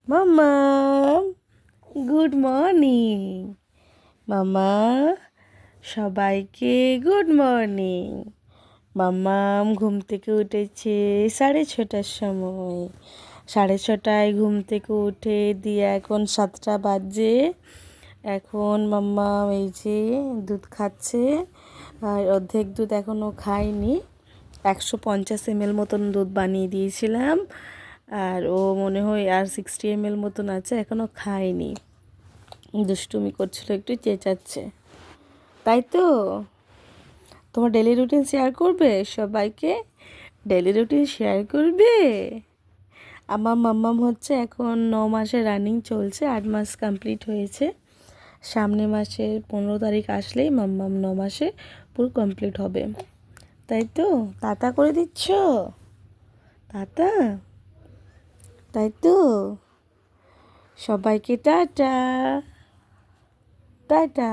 মাম্মা, good morning. মাম্মা, সবাইকে good morning. মাম্মাম ঘুম থেকে উঠেছে 6:30টার সময়। 6:30টায় ঘুম থেকে উঠে দিয়ে এখন 7টা বাজে। এখন মাম্মাম এই যে দুধ খাচ্ছে, আর অর্ধেক দুধ এখনও খায়নি। 150 ml মতন দুধ বানিয়ে দিয়েছিলাম, আর ও মনে হয় আর 60 ml মতন আছে, এখনও খায়নি। দুষ্টুমি করছিল, একটু চেঁচাচ্ছে, তাই তো? তোমার ডেলি রুটিন শেয়ার করবে সবাইকে? ডেলি রুটিন শেয়ার করবে? আমার মাম্মাম হচ্ছে এখন 9 মাসে রানিং চলছে, 8 মাস কমপ্লিট হয়েছে। সামনে মাসের 15 তারিখ আসলেই মাম্মাম 9 মাসে পুরো কমপ্লিট হবে, তাই তো? তাতা করে দিচ্ছ? তাতা, তাই তো? সবাইকে টাটা, টাটা।